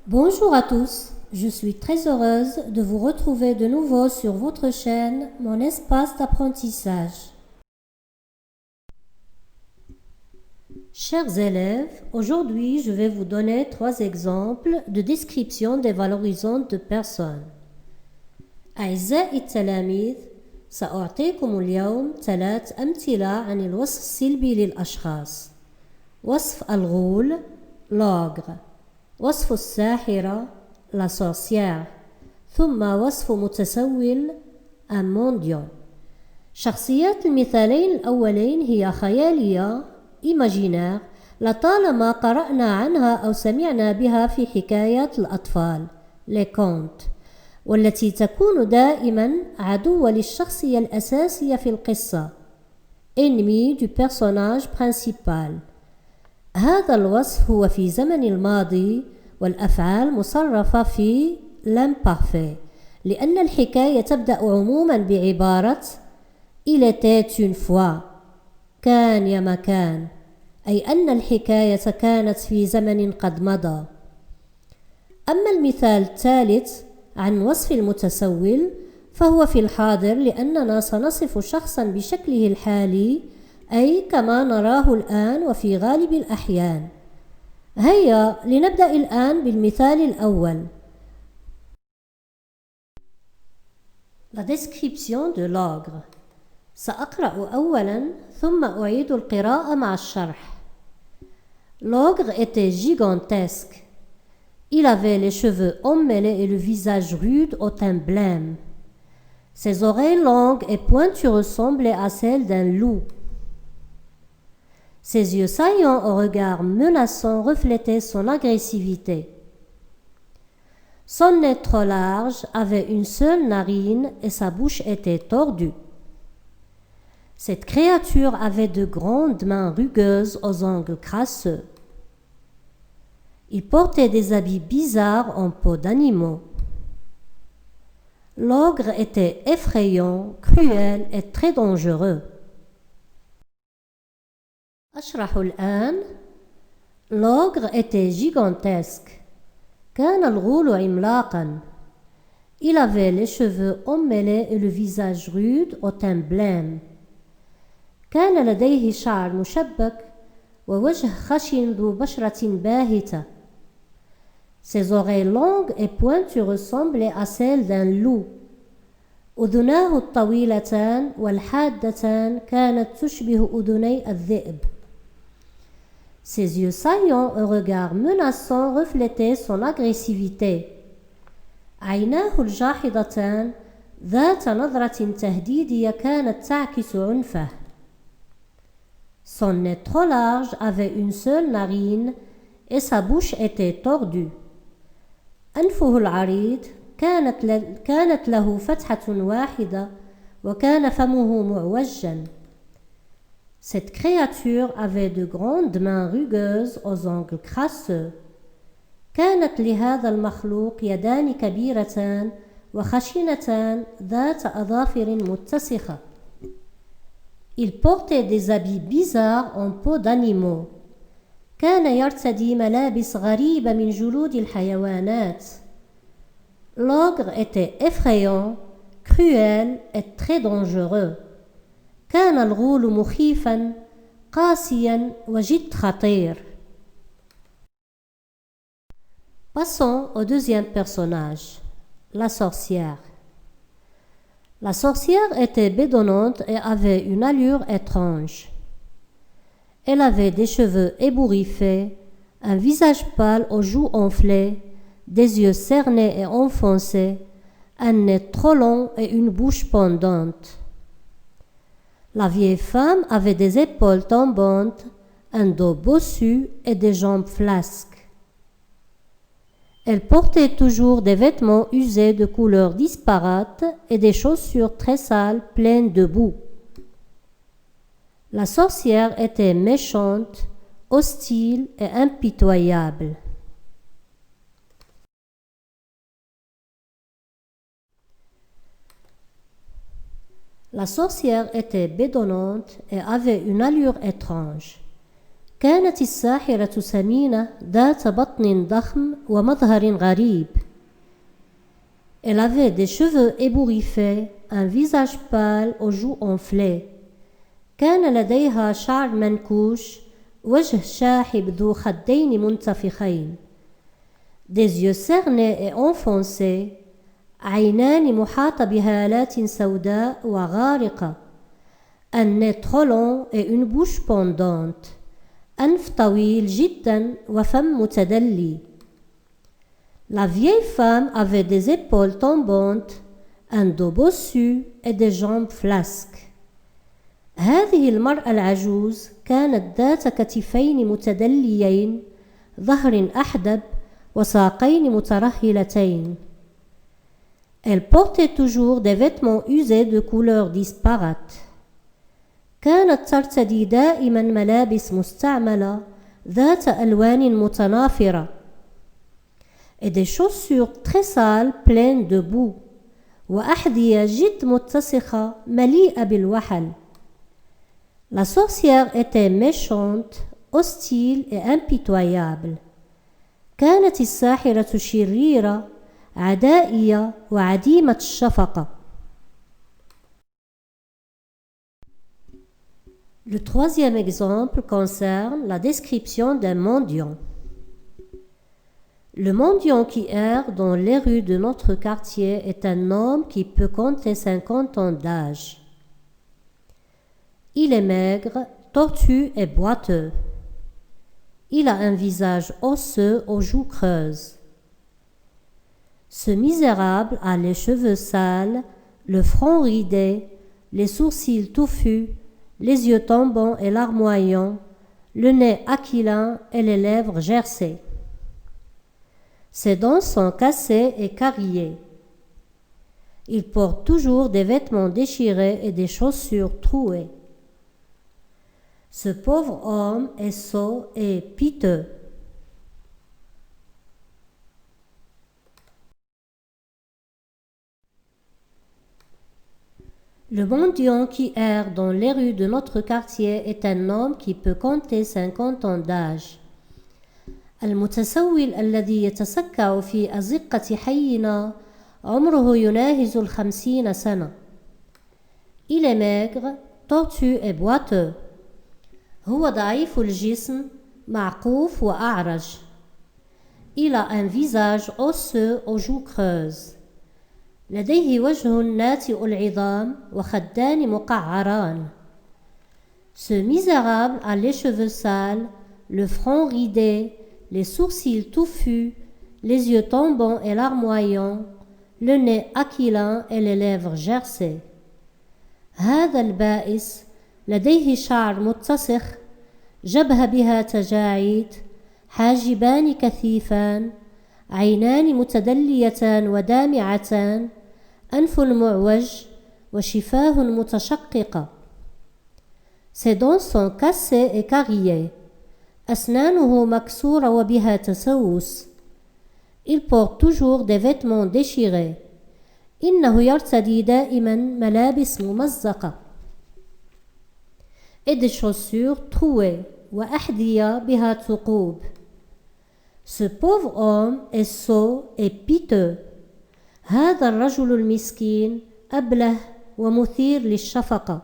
Bonjour à tous, je suis très heureuse de vous retrouver de nouveau sur votre chaîne, mon espace d'apprentissage. Chers élèves, aujourd'hui je vais vous donner 3 exemples de description des valorisantes de personnes. أعزائي التلاميذ، سأعطيكم اليوم 3 أمثلة عن الوصف السلبي للأشخاص. وصف الغول l'ogre، وصف الساحرة la sorcière، ثم وصف متسول un mendiant. شخصيات المثالين الأولين هي خيالية imaginaire لطالما قرأنا عنها أو سمعنا بها في حكايات الأطفال les contes، والتي تكون دائما عدوة للشخصية الأساسية في القصة ennemi du personnage principal. هذا الوصف هو في زمن الماضي والأفعال مصرفة في l'imparfait لأن الحكاية تبدأ عموما بعبارة Il était une fois، كان يا مكان، أي أن الحكاية كانت في زمن قد مضى. أما المثال الثالث عن وصف المتسول فهو في الحاضر لأننا سنصف شخصا بشكله الحالي أي كما نراه الآن وفي غالب الأحيان. هيا لنبدأ الآن بالمثال الأول. La description de l'ogre. سأقرأ أولا ثم أعيد القراءة مع الشرح. L'ogre était gigantesque. Il avait les cheveux emmêlés et le visage rude au teint blême. Ses oreilles longues et pointues ressemblaient à celles d'un loup. Ses yeux saillants au regard menaçant reflétaient son agressivité. Son nez trop large avait une seule narine et sa bouche était tordue. Cette créature avait de grandes mains rugueuses aux ongles crasseux. Il portait des habits bizarres en peau d'animaux. L'ogre était effrayant, cruel et très dangereux. أشرح الآن. L'ogre était gigantesque. كان الغول عملاقا. Il avait les cheveux emmêlés et le visage rude au teint blême. كان لديه شعر مشبك ووجه خشن ذو بشرة باهتة. Ses oreilles longues et pointues ressemblaient à celles d'un loup. أذناه الطويلتان والحادتان كانت تشبه أذني الذئب. Ses yeux saillants au regard menaçant reflétaient son agressivité. عيناه الجاحظتان ذات نظرة تهديدية كانت تعكس عنفه. Son nez trop large avait une seule narine et sa bouche était tordue. أنفه العريض كانت له فتحة واحدة وكان فمه معوجا. Cette créature avait de grandes mains rugueuses aux ongles crasseux. كانت لهذا المخلوق يدان كبيرتان وخشنتان ذات أظافر متسخة. Il portait des habits bizarres en peau d'animaux. كان يرتدي ملابس غريبة من جلود الحيوانات. L'ogre était effrayant, cruel et très dangereux. كان الغول مخيفا، قاسيا وجد خطير. Passons au deuxième personnage, la sorcière. La sorcière était bedonnante et avait une allure étrange. Elle avait des cheveux ébouriffés, un visage pâle aux joues enflées, des yeux cernés et enfoncés, un nez trop long et une bouche pendante. La vieille femme avait des épaules tombantes, un dos bossu et des jambes flasques. Elle portait toujours des vêtements usés de couleurs disparates et des chaussures très sales pleines de boue. La sorcière était méchante, hostile et impitoyable. La sorcière était bedonnante et avait une allure étrange. كانت الساحرة سمينة ذات بطن ضخم ومظهر غريب. Elle avait des cheveux ébouriffés, un visage pâle aux joues enflées. كان لديها شعر منكوش، وجه شاحب ذو خدين منتفخين. Des yeux cernés et enfoncés، عينان محاطة بهالات سوداء وغارقة. Un nez trop long et une bouche pendante. أنف طويل جدا وفم متدلي. La vieille femme avait des épaules tombantes, un dos bossu et des jambes flasques. هذه المرأة العجوز كانت ذات كتفين متدليين، ظهر أحدب وساقين مترهلتين. Elle portait toujours des vêtements usés de couleurs disparates. كانت ترتدي دائما ملابس مستعملة ذات ألوان متنافرة. Et des chaussures très sales pleines de boue. وأحذية جد متسخة مليئة بالوحل. La sorcière était méchante, hostile et impitoyable. كانت الساحرة شريرة، عدائية وعديمة الشفقة. Le troisième exemple concerne la description d'un mendiant. Le mendiant qui erre dans les rues de notre quartier est un homme qui peut compter 50 ans d'âge. Il est maigre, tortu et boiteux. Il a un visage osseux aux joues creuses. Ce misérable a les cheveux sales, le front ridé, les sourcils touffus, les yeux tombants et larmoyants, le nez aquilin et les lèvres gercées. Ses dents sont cassées et cariées. Il porte toujours des vêtements déchirés et des chaussures trouées. Ce pauvre homme est sot et piteux. Le mendiant qui erre dans les rues de notre quartier est un homme qui peut compter 50 ans d'âge. المتسول الذي يتسكع في أزقة حينا عمره يناهز 50 سنة. Il est maigre, tortu et boiteux. هو ضعيف الجسم، معقوف وأعرج. Il a un visage osseux aux joues creuses. لديه وجه ناتئ العظام وخدان مقعران. Ce misérable a les cheveux sales, le front ridé, les sourcils touffus, les yeux tombants et larmoyants, le nez aquilin et les lèvres gercées. هذا البائس لديه شعر متسخ، جبهة بها تجاعيد، حاجبان كثيفان، عينان متدليتان ودامعتان، أنف معوج وشفاه متشققة. Ses dents sont cassées et cariées. أسنانه مكسورة وبها تسوس. Il porte toujours des vêtements déchirés. إنه يرتدي دائما ملابس ممزقة. Et des chaussures trouées وأحذية بها ثقوب. Ce pauvre homme est sot et piteux. هذا الرجل المسكين أبله ومثير للشفقة.